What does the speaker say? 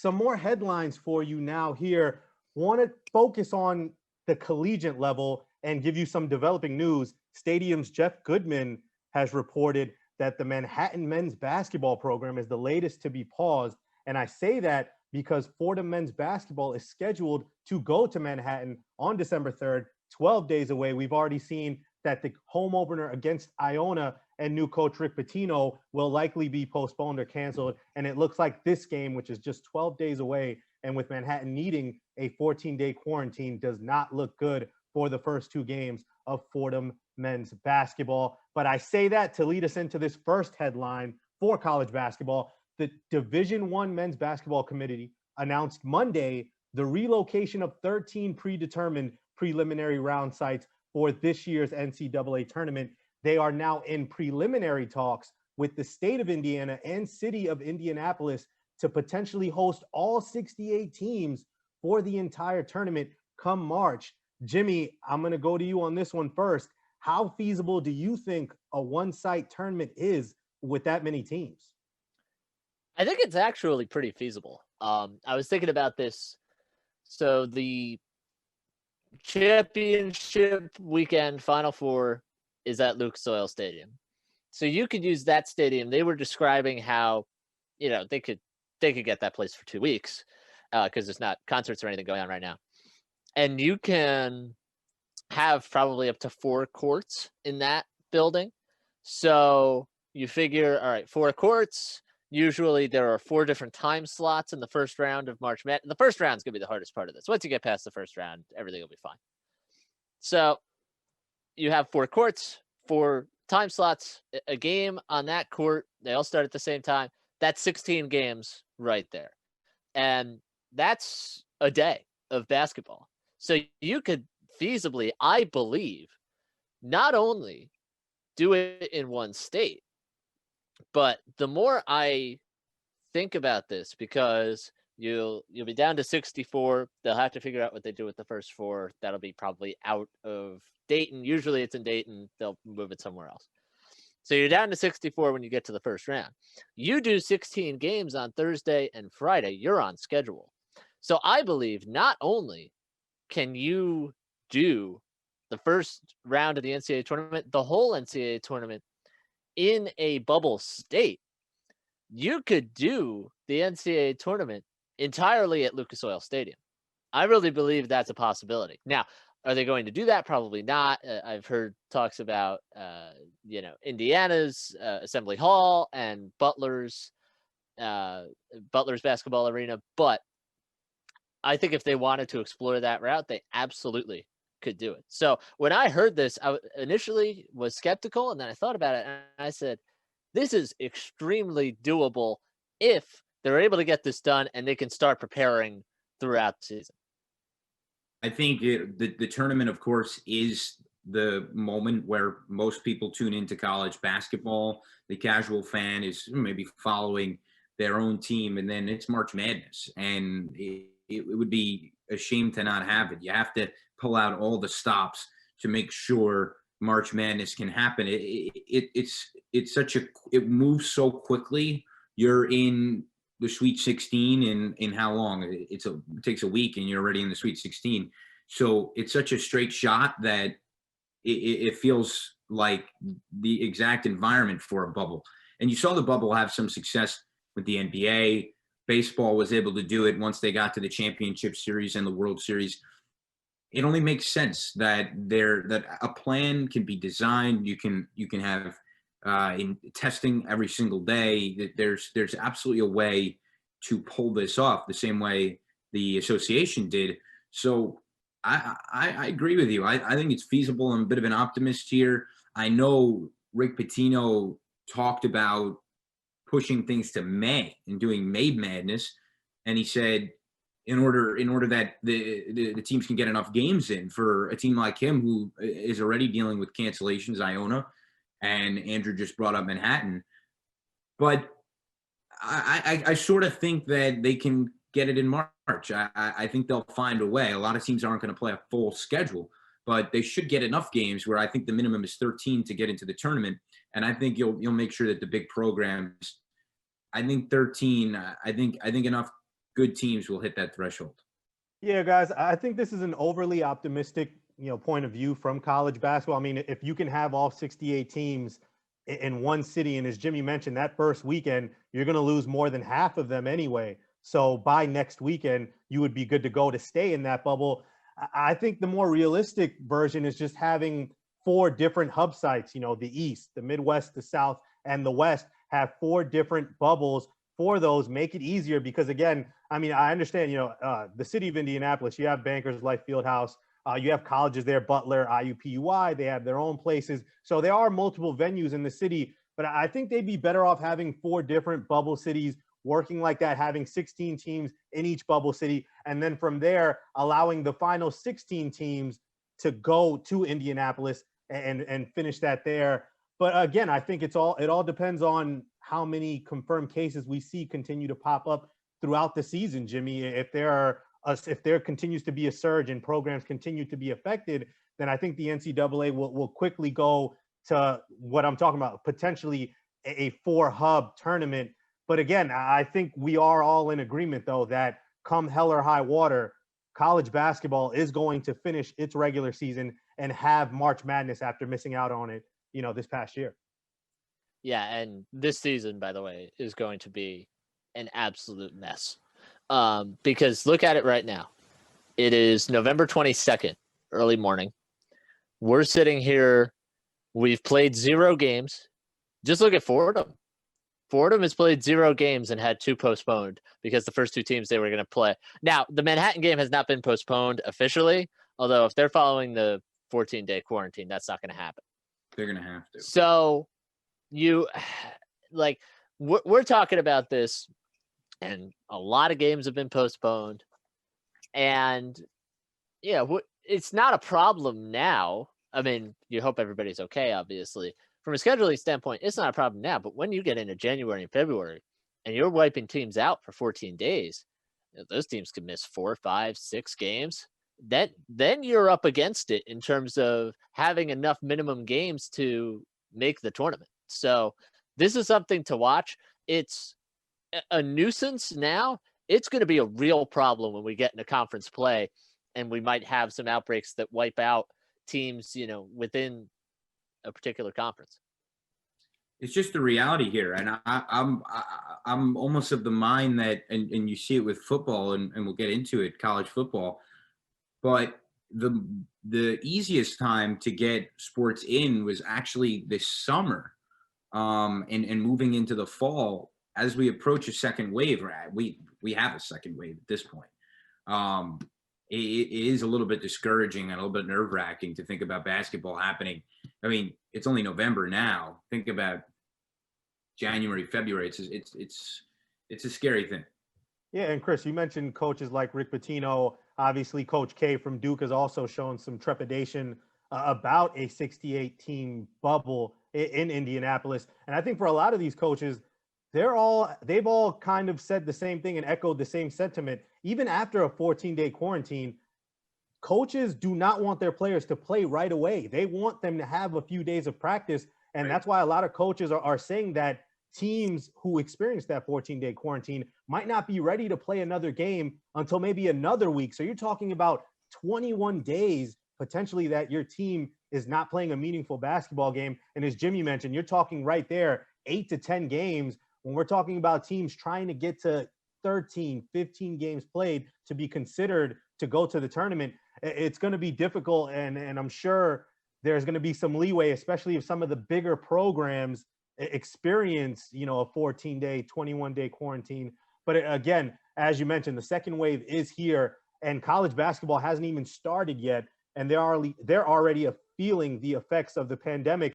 some more headlines for you now here. Want to focus on the collegiate level and give you some developing news. Stadium's Jeff Goodman has reported that the Manhattan men's basketball program is the latest to be paused. And I say that because Fordham men's basketball is scheduled to go to Manhattan on December 3rd, 12 days away. We've already seen that the home opener against Iona and new coach Rick Pitino will likely be postponed or canceled. And it looks like this game, which is just 12 days away, and with Manhattan needing a 14-day quarantine, does not look good for the first two games of Fordham men's basketball. But I say that to lead us into this first headline for college basketball. The Division I men's basketball committee announced Monday the relocation of 13 predetermined preliminary round sites for this year's NCAA tournament. They are now in preliminary talks with the state of Indiana and city of Indianapolis to potentially host all 68 teams for the entire tournament come March. Jimmy, I'm going to go to you on this one first. How feasible do you think a one-site tournament is with that many teams? I think it's actually pretty feasible. I was thinking about this. So the championship weekend Final Four is at Lucas Oil Stadium. So you could use that stadium. They were describing how, they could get that place for 2 weeks because there's not concerts or anything going on right now. And you can have probably up to 4 courts in that building. So you figure, all right, 4 courts. Usually there are 4 different time slots in the first round of March Madness. The first round is going to be the hardest part of this. Once you get past the first round, everything will be fine. So you have 4 courts, 4 time slots, a game on that court. They all start at the same time. That's 16 games right there. And that's a day of basketball. So you could feasibly, I believe, not only do it in one state, but the more I think about this, because you'll be down to 64, they'll have to figure out what they do with the first 4. That'll be probably out of Dayton. Usually it's in Dayton. They'll move it somewhere else. So you're down to 64 when you get to the first round. You do 16 games on Thursday and Friday, you're on schedule. So I believe not only can you do the first round of the NCAA tournament, the whole NCAA tournament in a bubble state, you could do the NCAA tournament entirely at Lucas Oil Stadium. I really believe that's a possibility. Now, are they going to do that? Probably not. I've heard talks about, Indiana's Assembly Hall and Butler's basketball arena. But I think if they wanted to explore that route, they absolutely could do it. So when I heard this, I initially was skeptical, and then I thought about it, and I said, this is extremely doable if they're able to get this done and they can start preparing throughout the season. I think the tournament, of course, is the moment where most people tune into college basketball. The casual fan is maybe following their own team, and then it's March Madness. And it would be a shame to not have it. You have to pull out all the stops to make sure March Madness can happen. It's such it moves so quickly. You're in the Sweet 16 in how long? It takes a week and you're already in the Sweet 16. So it's such a straight shot that it feels like the exact environment for a bubble. And you saw the bubble have some success with the NBA. Baseball was able to do it once they got to the championship series and the World Series. It only makes sense that a plan can be designed. You can have in testing every single day. There's absolutely a way to pull this off the same way the association did. So I agree with you. I think it's feasible. I'm a bit of an optimist here. I know Rick Pitino talked about pushing things to May and doing May Madness, and he said in order that the teams can get enough games in for a team like him who is already dealing with cancellations, Iona, and Andrew just brought up Manhattan. But I sort of think that they can get it in March. I think they'll find a way. A lot of teams aren't going to play a full schedule, but they should get enough games where I think the minimum is 13 to get into the tournament. And I think you'll make sure that the big programs, I think 13, I think enough good teams will hit that threshold. Yeah, guys, I think this is an overly optimistic, point of view from college basketball. I mean, if you can have all 68 teams in one city, and as Jimmy mentioned, that first weekend, you're going to lose more than half of them anyway. So by next weekend, you would be good to go to stay in that bubble. I think the more realistic version is just having 4 different hub sites, the East, the Midwest, the South, and the West have 4 different bubbles for those, make it easier because, again, I mean, I understand, the city of Indianapolis, you have Bankers Life Fieldhouse, you have colleges there, Butler, IUPUI, they have their own places. So there are multiple venues in the city, but I think they'd be better off having 4 different bubble cities working like that, having 16 teams in each bubble city. And then from there, allowing the final 16 teams to go to Indianapolis and finish that there. But again, I think it all depends on how many confirmed cases we see continue to pop up throughout the season, Jimmy. If there continues to be a surge and programs continue to be affected, then I think the NCAA will quickly go to what I'm talking about, potentially a 4-hub tournament. But again, I think we are all in agreement, though, that come hell or high water, college basketball is going to finish its regular season and have March Madness after missing out on it, this past year. Yeah, and this season, by the way, is going to be an absolute mess. Because look at it right now. It is November 22nd, early morning. We're sitting here. We've played 0 games. Just look at Fordham. Fordham has played 0 games and had 2 postponed because the first 2 teams they were going to play. Now, the Manhattan game has not been postponed officially, although if they're following the 14-day quarantine, that's not going to happen. They're going to have to. So we're talking about this, and a lot of games have been postponed. And, it's not a problem now. I mean, you hope everybody's okay, obviously. From a scheduling standpoint, it's not a problem now, but when you get into January and February and you're wiping teams out for 14 days, those teams could miss 4, 5, 6 games. Then you're up against it in terms of having enough minimum games to make the tournament. So this is something to watch. It's a nuisance now. It's going to be a real problem when we get into conference play, and we might have some outbreaks that wipe out teams, within a particular conference. It's just the reality here, and I'm almost of the mind that, and you see it with football, and we'll get into it, college football, but the easiest time to get sports in was actually this summer, and moving into the fall. As we approach a second wave, right? We have a second wave at this point. It is a little bit discouraging and a little bit nerve-wracking to think about basketball happening. I mean, it's only November now. Think about January, February. It's a scary thing. Yeah, and Chris, you mentioned coaches like Rick Pitino. Obviously, Coach K from Duke has also shown some trepidation about a 68-team bubble in Indianapolis. And I think for a lot of these coaches, they've all kind of said the same thing and echoed the same sentiment. Even after a 14-day quarantine, coaches do not want their players to play right away. They want them to have a few days of practice. And that's why a lot of coaches are saying that teams who experience that 14-day quarantine might not be ready to play another game until maybe another week. So you're talking about 21 days potentially that your team is not playing a meaningful basketball game. And as Jimmy mentioned, you're talking right there, 8 to 10 games when we're talking about teams trying to get to 13, 15 games played to be considered to go to the tournament. It's going to be difficult, and I'm sure there's going to be some leeway, especially if some of the bigger programs experience, a 14-day, 21-day quarantine. But again, as you mentioned, the second wave is here, and college basketball hasn't even started yet, and they're already feeling the effects of the pandemic.